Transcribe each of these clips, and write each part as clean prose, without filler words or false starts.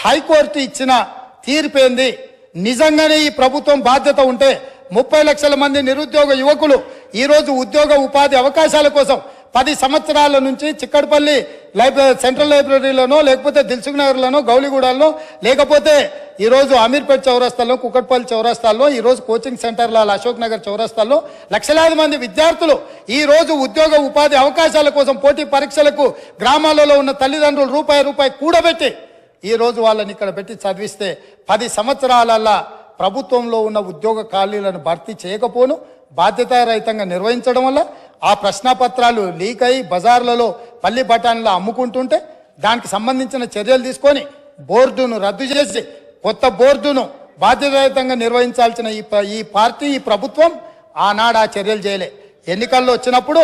High court ఇచ్చిన తీర్పేంది? నిజంగానే ఈ ప్రభుత్వం బాధ్యత ఉంటే 30 లక్షల మంది నిరుద్యోగ యువకులు ఈరోజు ఉద్యోగ ఉపాధి అవకాశాల కోసం 10 సంవత్సరాల నుంచి చిక్కడపల్లి సెంట్రల్ లైబ్రరీలోనో లేకపోతే దిల్సుఖ్ నగర్లోనో గౌలిగూడలో లేకపోతే ఈరోజు అమీర్పేట్ చౌరస్తాలో కుక్కట్పల్లి చౌరస్తాల్లో ఈరోజు కోచింగ్ సెంటర్ల అశోక్ నగర్ చౌరస్తాల్లో లక్షలాది మంది విద్యార్థులు ఈరోజు ఉద్యోగ ఉపాధి అవకాశాల కోసం పోటీ పరీక్షలకు గ్రామాలలో ఉన్న తల్లిదండ్రులు రూపాయి కూడబెట్టి ఈరోజు వాళ్ళని ఇక్కడ పెట్టి చదివిస్తే 10 సంవత్సరాల ప్రభుత్వంలో ఉన్న ఉద్యోగ ఖాళీలను భర్తీ చేయకపోను బాధ్యతారహితంగా నిర్వహించడం వల్ల ఆ ప్రశ్నపత్రాలు లీక్ అయి బజార్లలో పల్లి బఠానీలు అమ్ముకుంటుంటే దానికి సంబంధించిన చర్యలు తీసుకొని బోర్డును రద్దు చేసి కొత్త బోర్డును బాధ్యతారహితంగా నిర్వహించాల్సిన ఈ పార్టీ ఈ ప్రభుత్వం ఆనాడు ఆ చర్యలు చేయలే. ఎన్నికల్లో వచ్చినప్పుడు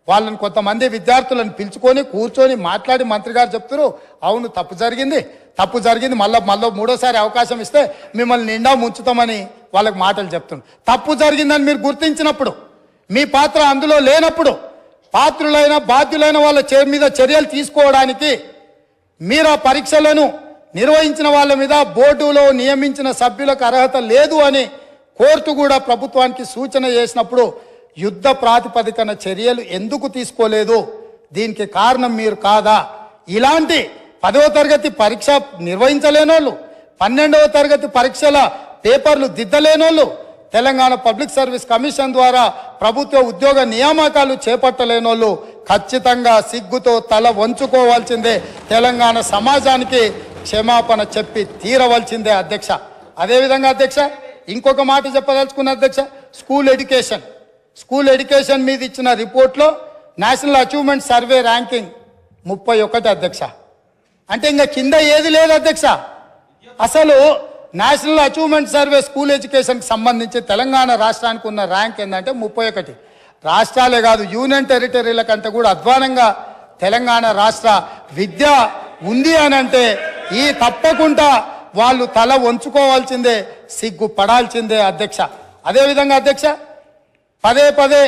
వాళ్ళని కొంతమంది విద్యార్థులను పిలుచుకొని కూర్చొని మాట్లాడి మంత్రి గారు చెప్తారు, అవును తప్పు జరిగింది మళ్ళీ మూడోసారి అవకాశం ఇస్తే మిమ్మల్ని నిండా ముంచుతామని వాళ్ళకి మాటలు చెప్తున్నారు. తప్పు జరిగిందని మీరు గుర్తించినప్పుడు, మీ పాత్ర అందులో లేనప్పుడు పాత్రులైన బాధ్యులైన వాళ్ళ మీద చర్యలు తీసుకోవడానికి మీరు ఆ పరీక్షలను నిర్వహించిన వాళ్ళ మీద బోర్డులో నియమించిన సభ్యులకు అర్హత లేదు అని కోర్టు కూడా ప్రభుత్వానికి సూచన చేసినప్పుడు యుద్ధ ప్రాతిపదికన చర్యలు ఎందుకు తీసుకోలేదు? దీనికి కారణం మీరు కాదా? ఇలాంటి 10వ తరగతి పరీక్ష నిర్వహించలేనోళ్ళు, 12వ తరగతి పరీక్షల పేపర్లు దిద్దలేనోళ్ళు, తెలంగాణ పబ్లిక్ సర్వీస్ కమిషన్ ద్వారా ప్రభుత్వ ఉద్యోగ నియామకాలు చేపట్టలేనోళ్ళు ఖచ్చితంగా సిగ్గుతో తల వంచుకోవాల్సిందే. తెలంగాణ సమాజానికి క్షమాపణ చెప్పి తీరవలసిందే అధ్యక్ష. అదేవిధంగా అధ్యక్ష ఇంకొక మాట చెప్పదలుచుకున్న అధ్యక్ష, స్కూల్ ఎడ్యుకేషన్ మీద ఇచ్చిన రిపోర్ట్లో నేషనల్ అచీవ్మెంట్ సర్వే ర్యాంకింగ్ 31 అధ్యక్ష. అంటే ఇంకా కింద ఏది లేదు అధ్యక్ష. అసలు నేషనల్ అచీవ్మెంట్ సర్వే స్కూల్ ఎడ్యుకేషన్కి సంబంధించి తెలంగాణ రాష్ట్రానికి ఉన్న ర్యాంక్ ఏంటంటే 31. రాష్ట్రాలే కాదు యూనియన్ టెరిటరీల కంటే కూడా అధ్వానంగా తెలంగాణ రాష్ట్ర విద్య ఉంది అని అంటే ఈ తప్పకుండా వాళ్ళు తల వంచుకోవాల్సిందే, సిగ్గుపడాల్సిందే అధ్యక్ష. అదేవిధంగా అధ్యక్ష పదే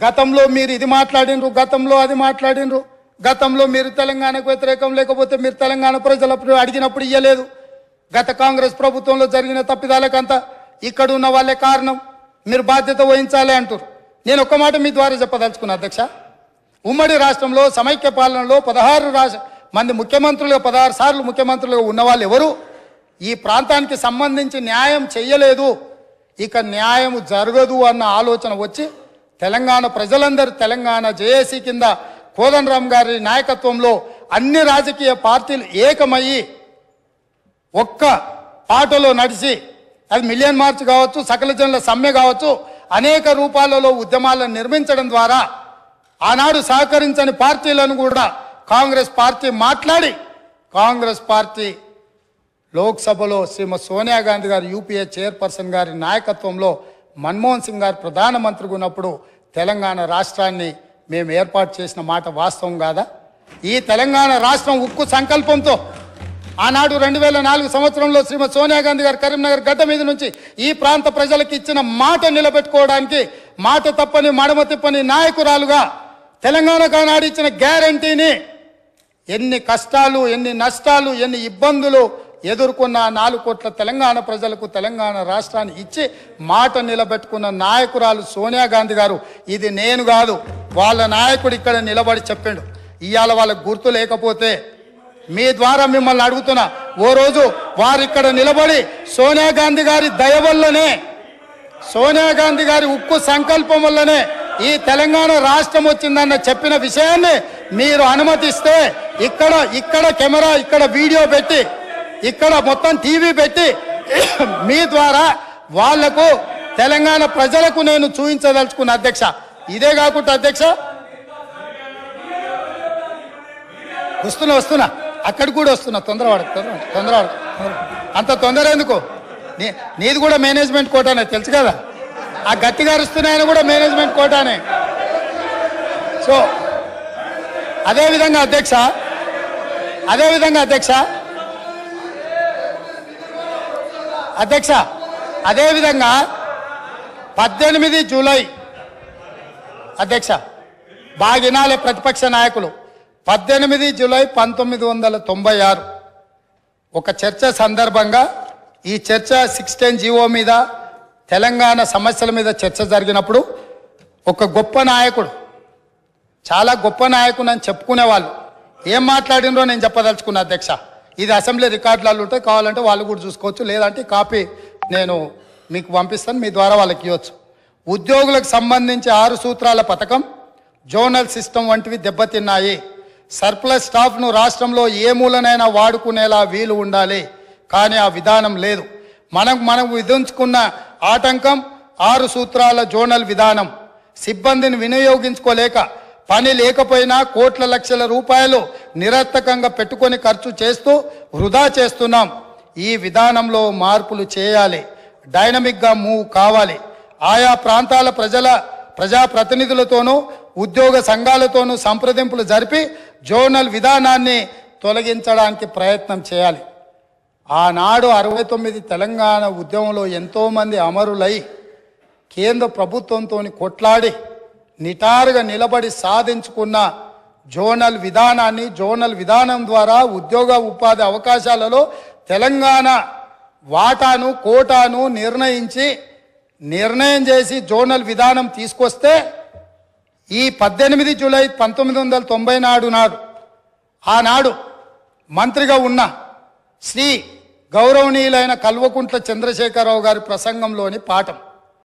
గతంలో మీరు ఇది మాట్లాడినరు, గతంలో అది మాట్లాడినరు, గతంలో మీరు తెలంగాణకు వ్యతిరేకం లేకపోతే మీరు తెలంగాణ ప్రజలప్పుడు అడిగినప్పుడు ఇయ్యలేదు, గత కాంగ్రెస్ ప్రభుత్వంలో జరిగిన తప్పిదాలకంతా ఇక్కడ ఉన్న వాళ్ళే కారణం, మీరు బాధ్యత వహించాలి అంటారు. నేను ఒక్క మాట మీ ద్వారా చెప్పదలుచుకున్నా అధ్యక్ష, ఉమ్మడి రాష్ట్రంలో సమైక్య పాలనలో 16 మంది ముఖ్యమంత్రులుగా 16 సార్లు ముఖ్యమంత్రులుగా ఉన్న వాళ్ళు ఎవరు ఈ ప్రాంతానికి సంబంధించి న్యాయం చెయ్యలేదు, ఇక న్యాయం జరగదు అన్న ఆలోచన వచ్చి తెలంగాణ ప్రజలందరూ తెలంగాణ జేఏసీ కింద కోదండరామ్ గారి నాయకత్వంలో అన్ని రాజకీయ పార్టీలు ఏకమయ్యి ఒక్క పాటలో నడిచి, అది మిలియన్ మార్చ్ కావచ్చు, సకల జనుల సమ్మె కావచ్చు, అనేక రూపాలలో ఉద్యమాలను నిర్మించడం ద్వారా ఆనాడు సహకరించని పార్టీలను కూడా కాంగ్రెస్ పార్టీ మాట్లాడి కాంగ్రెస్ పార్టీ లోక్సభలో శ్రీమతి సోనియా గాంధీ గారు యూపీఏ చైర్పర్సన్ గారి నాయకత్వంలో మన్మోహన్ సింగ్ గారు ప్రధానమంత్రిగా ఉన్నప్పుడు తెలంగాణ రాష్ట్రాన్ని మేము ఏర్పాటు చేసిన మాట వాస్తవం కాదా? ఈ తెలంగాణ రాష్ట్రం ఉక్కు సంకల్పంతో ఆనాడు 2004 సంవత్సరంలో శ్రీమతి సోనియా గాంధీ గారు కరీంనగర్ గడ్డ మీద నుంచి ఈ ప్రాంత ప్రజలకు ఇచ్చిన మాట నిలబెట్టుకోవడానికి మాట తప్పని మడమ తిప్పని నాయకురాలుగా తెలంగాణకు ఆనాడు ఇచ్చిన గ్యారంటీని ఎన్ని కష్టాలు, ఎన్ని నష్టాలు, ఎన్ని ఇబ్బందులు ఎదుర్కొన్న 4 కోట్ల తెలంగాణ ప్రజలకు తెలంగాణ రాష్ట్రాన్ని ఇచ్చి మాట నిలబెట్టుకున్న నాయకురాలు సోనియా గాంధీ గారు. ఇది నేను కాదు, వాళ్ళ నాయకుడు ఇక్కడ నిలబడి చెప్పిండు. ఇవాళ వాళ్ళకు గుర్తు లేకపోతే మీ ద్వారా మిమ్మల్ని అడుగుతున్నా, ఓ రోజు వారు ఇక్కడ నిలబడి సోనియా గాంధీ గారి దయ వల్లనే, సోనియా గాంధీ గారి ఉక్కు సంకల్పం వల్లనే ఈ తెలంగాణ రాష్ట్రం వచ్చిందన్న చెప్పిన విషయాన్ని మీరు అనుమతిస్తే ఇక్కడ కెమెరా, ఇక్కడ వీడియో పెట్టి, ఇక్కడ మొత్తం టీవీ పెట్టి మీ ద్వారా వాళ్లకు తెలంగాణ ప్రజలకు నేను చూపించదలుచుకున్న అధ్యక్ష. ఇదే కాకుండా అధ్యక్ష వస్తున్నా అక్కడికి కూడా వస్తున్నా, తొందరవాడు అంత తొందర ఎందుకు? నీది కూడా మేనేజ్మెంట్ కోటానే తెలుసు కదా, ఆ గట్టిగా అరుస్తున్నాయని కూడా మేనేజ్మెంట్ కోటానే. సో అదేవిధంగా అధ్యక్ష 18 జూలై అధ్యక్ష బాగినాలే ప్రతిపక్ష నాయకులు 18 జూలై 1996 ఒక చర్చ సందర్భంగా ఈ చర్చ 610 జీవో మీద తెలంగాణ సమస్యల మీద చర్చ జరిగినప్పుడు ఒక గొప్ప నాయకుడు, చాలా గొప్ప నాయకుడు అని చెప్పుకునే వాళ్ళు ఏం మాట్లాడినరో నేను చెప్పదలుచుకున్నా అధ్యక్ష. ఇది అసెంబ్లీ రికార్డులలో ఉంటాయి, కావాలంటే వాళ్ళు కూడా చూసుకోవచ్చు, లేదంటే కాపీ నేను మీకు పంపిస్తాను, మీ ద్వారా వాళ్ళకి ఇవ్వచ్చు. ఉద్యోగులకు సంబంధించి 6 సూత్రాల పథకం, జోనల్ సిస్టమ్ వంటివి దెబ్బతిన్నాయి. సర్ప్లస్ స్టాఫ్ను రాష్ట్రంలో ఏ మూలనైనా వాడుకునేలా వీలు ఉండాలి, కానీ ఆ విధానం లేదు. మనం విధించుకున్న ఆటంకం 6 సూత్రాల జోనల్ విధానం. సిబ్బందిని వినియోగించుకోలేక, పని లేకపోయినా కోట్ల లక్షల రూపాయలు నిరర్థకంగా పెట్టుకొని ఖర్చు చేస్తూ వృధా చేస్తున్నాం. ఈ విధానంలో మార్పులు చేయాలి, డైనమిక్గా మూవ్ కావాలి. ఆయా ప్రాంతాల ప్రజాప్రతినిధులతోనూ ఉద్యోగ సంఘాలతోనూ సంప్రదింపులు జరిపి జోనల్ విధానాన్ని తొలగించడానికి ప్రయత్నం చేయాలి. ఆనాడు 69 తెలంగాణ ఉద్యమంలో ఎంతోమంది అమరులై కేంద్ర ప్రభుత్వంతో కొట్లాడి నిటారుగా నిలబడి సాధించుకున్న జోనల్ విధానాన్ని, జోనల్ విధానం ద్వారా ఉద్యోగ ఉపాధి అవకాశాలలో తెలంగాణ వాటాను కోటాను నిర్ణయం చేసి జోనల్ విధానం తీసుకొస్తే ఈ 18 జూలై 1990 ఆనాడు మంత్రిగా ఉన్న శ్రీ గౌరవనీయులైన కల్వకుంట్ల చంద్రశేఖరరావు గారి ప్రసంగంలోని పాఠం.